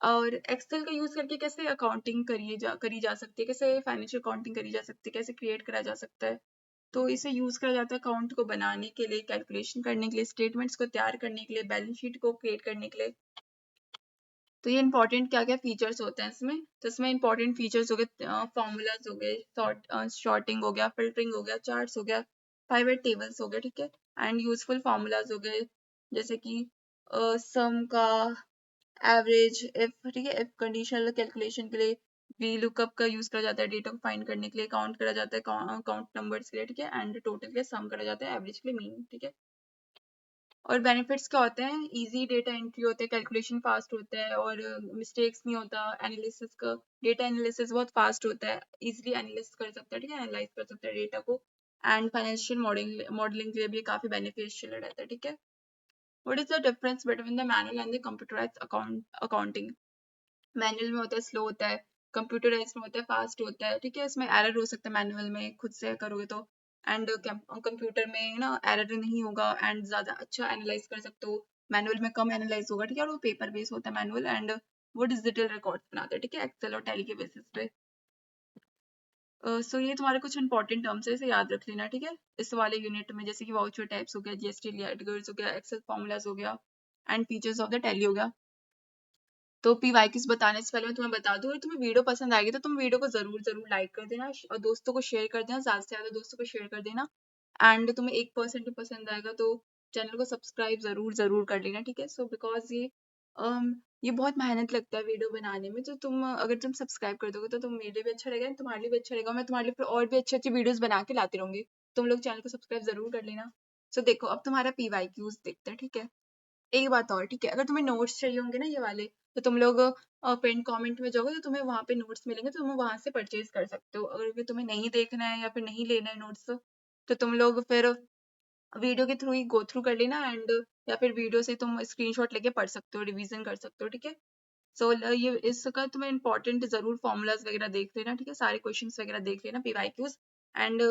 और एक्सेल का यूज करके कैसे अकाउंटिंग करी जा सकती है, कैसे फाइनेंशियल अकाउंटिंग करी जा सकती है, कैसे क्रिएट करा जा सकता है। तो इसे यूज करा जाता है अकाउंट को बनाने के लिए, कैलकुलेशन करने के लिए, स्टेटमेंट्स को तैयार करने के लिए, बैलेंस शीट को क्रिएट करने के लिए। तो ये इंपॉर्टेंट क्या क्या फीचर्स होते हैं इसमें, तो इसमें इंपॉर्टेंट फीचर्स हो गए, फॉर्मूलाज हो गए, शॉर्टिंग हो गया, फिल्टरिंग हो गया, चार्ट्स हो गया, पाइवट टेबल्स हो गए, ठीक है, एंड यूजफुल फॉर्मूलाज हो गए, जैसे कि सम का, एवरेज, इफ, ठीक है, इफ कंडीशनल कैलकुलेशन के लिए वी लुकअप का यूज करा जाता है, डेटा को फाइंड करने के लिए, काउंट करा जाता है काउंट नंबर्स के लिए, ठीक है, एंड टोटल के लिए सम करा जाता है, एवरेज के लिए मीन, ठीक है। और बेनिफिट्स क्या होते हैं, इजी डेटा एंट्री होते हैं, कैलकुलेशन फास्ट होता है, और मिस्टेक्स नहीं होता, एनालिसिस का, डेटा एनालिसिस बहुत फास्ट होता है, इजीली एनालिसिस कर सकता है, ठीक है, एनालाइज कर सकता है डेटा को, एंड फाइनेंशियल मॉडलिंग के लिए भी काफी बेनिफिशियल रहता है, ठीक है। What is the difference between the manual and the computerised accounting. Manual में होता है स्लो होता है, कंप्यूटराइज में होता है फास्ट होता है, ठीक है। इसमें एरर हो सकता है मैनुअल में खुद से करोगे तो, एंड कंप्यूटर में ना एरर नहीं होगा, एंड ज्यादा अच्छा एनालाइज कर सकते हो, मैनुअल में कम एनालाइज होगा, ठीक है, और वो पेपर बेस होता है मैनुअल, एंड वो डिजिटल रिकॉर्ड्स बनाते हैं, ठीक है, एक्सेल और टैली के बेसिस पे। सो ये तुम्हारे कुछ इंपॉर्टेंट टर्म्स है, इसे याद रख लेना, ठीक है, इस वाले यूनिट में, जैसे कि वाउचर टाइप्स हो गया, जीएसटी लेडगेट्स हो गया, एक्सेल फॉर्मूलाज हो गया, and features of the tally हो गया। तो पीवाईक्यूज बताने से पहले मैं तुम्हें बता दूं, अगर तुम्हें वीडियो पसंद आएगी तो तुम वीडियो को जरूर जरूर लाइक कर देना, और दोस्तों को शेयर कर देना, ज्यादा से ज्यादा दोस्तों को शेयर कर देना। एंड तुम्हें 1% भी पसंद आएगा तो चैनल को सब्सक्राइब जरूर जरूर कर लेना, ठीक है। सो बिकॉज ये बहुत मेहनत लगता है वीडियो बनाने में, तो अगर तुम सब्सक्राइब कर दोगे तो तुम मेरे लिए भी अच्छा रहेगा, तुम्हारे लिए भी अच्छा रहेगा, मैं तुम्हारे लिए फिर और भी अच्छी अच्छी वीडियोस बना के लाती रहूंगी। तुम लोग चैनल को सब्सक्राइब जरूर कर लेना। सो देखो अब तुम्हारा पीवाईक्यूज देखते हैं, ठीक है। एक बात और, ठीक है, अगर तुम्हें नोट्स चाहिए होंगे ना ये वाले, तो तुम लोग पिन कमेंट में जाओगे तो तुम्हें वहां पे नोट्स मिलेंगे, तो तुम वहां से परचेज कर सकते हो। अगर तुम्हें नहीं देखना है या फिर नहीं लेना है नोट्स, तो तुम लोग फिर वीडियो के थ्रू ही गो थ्रू कर लेना, एंड या फिर वीडियो से तुम स्क्रीनशॉट लेके पढ़ सकते हो, रिवीजन कर सकते हो, ठीक है। सो ये इसका तुम्हें इंपॉर्टेंट जरूर फॉर्मूलाज वगैरह देख लेना, ठीक है, सारे क्वेश्चंस वगैरह देख लेना, पीवाईक्यूज। एंड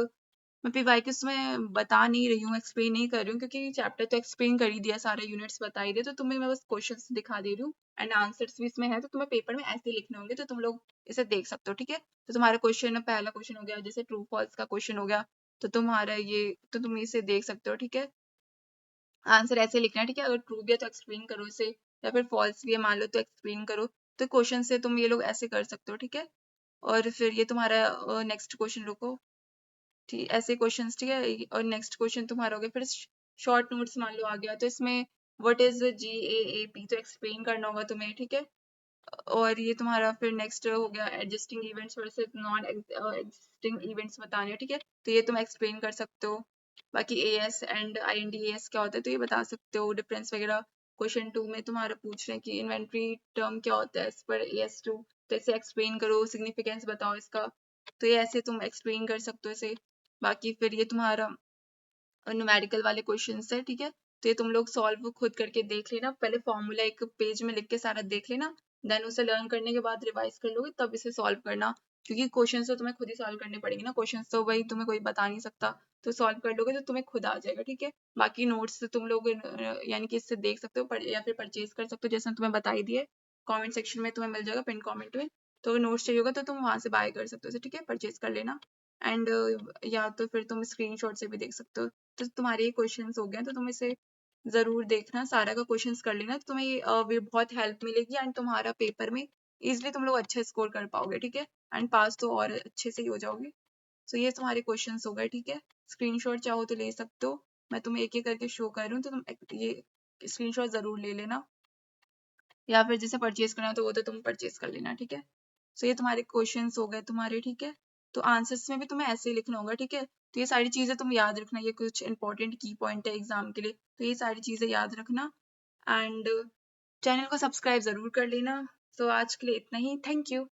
मैं पीवाईक्यूज में बता नहीं रही हूँ, एक्सप्लेन नहीं कर रही हूँ, क्योंकि चैप्टर तो एक्सप्लेन कर ही दिया, सारे यूनिट्स बता ही दिए, तो तुम्हें मैं बस क्वेश्चंस दिखा दे रही हूँ, एंड आंसर्स भी इसमें है, तो तुम्हें पेपर में ऐसे ही लिखने होंगे, तो तुम लोग इसे देख सकते हो, ठीक है। तो तुम्हारा क्वेश्चन, पहला क्वेश्चन हो गया, जैसे ट्रू फॉल्स का क्वेश्चन हो गया, तो तुम्हारा ये, तो तुम इसे देख सकते हो, ठीक है। आंसर ऐसे लिखना है, ठीक है, अगर ट्रू भी है तो एक्सप्लेन करो इसे, या फिर फॉल्स भी है मान लो तो एक्सप्लेन करो। तो क्वेश्चन से तुम ये लोग ऐसे कर सकते हो, ठीक है। और फिर ये तुम्हारा नेक्स्ट क्वेश्चन, रुको, ठीक, ऐसे क्वेश्चंस, ठीक है। और नेक्स्ट क्वेश्चन तुम्हारा हो गया, फिर शॉर्ट नोट्स मान लो आ गया, तो इसमें व्हाट इज GAAP, तो एक्सप्लेन करना होगा तुम्हें, ठीक है। और ये तुम्हारा फिर नेक्स्ट हो गया adjusting events versus non existing events बताने, ठीक है, तो ये तुम एक्सप्लेन कर सकते हो। बाकी AS एंड IND AS क्या होता है तो ये बता सकते हो, डिफरेंस वगैरह। क्वेश्चन 2 में तुम्हारा पूछ रहे हैं कि इन्वेंट्री टर्म क्या होता है, इस पर AS2 तो इसे एक्सप्लेन करो, सिग्निफिकेंस बताओ इसका, तो ये ऐसे तुम एक्सप्लेन कर सकते हो इसे। बाकी फिर ये तुम्हारा न्यूमेरिकल वाले क्वेश्चंस है, ठीक है। तो ये तुम लोग सॉल्व खुद करके देख लेना, पहले फॉर्मूला एक पेज में लिख के सारा देख लेना, देन उसे लर्न करने के बाद रिवाइज कर लोगे तब इसे सॉल्व करना, क्योंकि क्वेश्चन तो तुम्हें खुद ही सॉल्व करने पड़ेंगे ना, क्वेश्चन तो भाई तुम्हें कोई बता नहीं सकता, तो सॉल्व कर लोगे तो तुम्हें खुद आ जाएगा, ठीक है। बाकी नोट्स तुम लोग यानी कि इससे देख सकते हो या फिर परचेज कर सकते हो, जैसे तुम्हें बताई दिए कमेंट सेक्शन में तुम्हें मिल जाएगा, पिन कमेंट में। तो अगर नोट्स चाहिए होगा तो तुम वहां से बाय कर सकते हो, ठीक है, परचेज कर लेना। एंड या तो फिर तुम स्क्रीनशॉट से भी देख सकते हो। तो तुम्हारे ये क्वेश्चंस हो गए तो तुम इसे जरूर देखना, सारा का क्वेश्चंस कर लेना, तो तुम्हें भी बहुत हेल्प मिलेगी एंड तुम्हारा पेपर में इजिली तुम लोग अच्छा स्कोर कर पाओगे, ठीक है, एंड पास तो और अच्छे से ही हो जाओगे। तो ये तुम्हारे क्वेश्चंस हो गए, ठीक है। स्क्रीनशॉट चाहो तो ले सकते हो, मैं तुम्हें एक एक करके शो कर रही हूँ, तो तुम ये स्क्रीनशॉट जरूर ले लेना, या फिर जैसे परचेज करना तो वो तो तुम परचेज कर लेना, ठीक है। सो ये तुम्हारे क्वेश्चंस हो गए तुम्हारे, ठीक है। तो आंसर्स में भी तुम्हें ऐसे ही लिखना होगा, ठीक है। तो ये सारी चीजें तुम याद रखना, ये कुछ इंपॉर्टेंट की पॉइंट है एग्जाम के लिए, तो ये सारी चीजें याद रखना एंड चैनल को सब्सक्राइब जरूर कर लेना। सो आज के लिए इतना ही, थैंक यू।